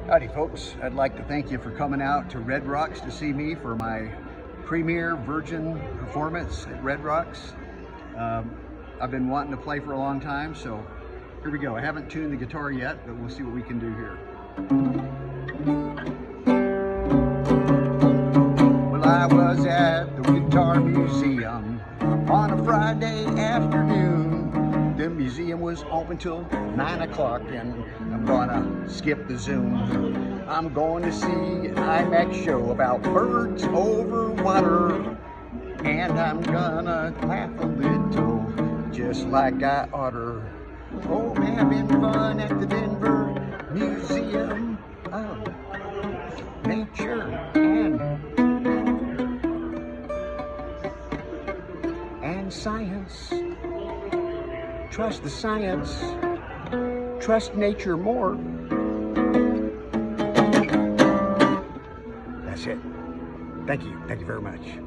Howdy folks, I'd like to thank you for coming out to Red Rocks to see me for my premiere Virgin performance at Red Rocks. I've been wanting to play for a long time, so here we go. I haven't tuned the guitar yet, but we'll see what we can do here. Well, I was at the Guitar Museum on a Friday afternoon. The museum was open till 9 o'clock, and I'm gonna skip the Zoom. I'm going to see an IMAX show about birds over water, and I'm gonna laugh a little, just like I oughter. Oh, having fun at the Denver Museum of Nature and Science. Trust the science, trust nature more. That's it. Thank you very much.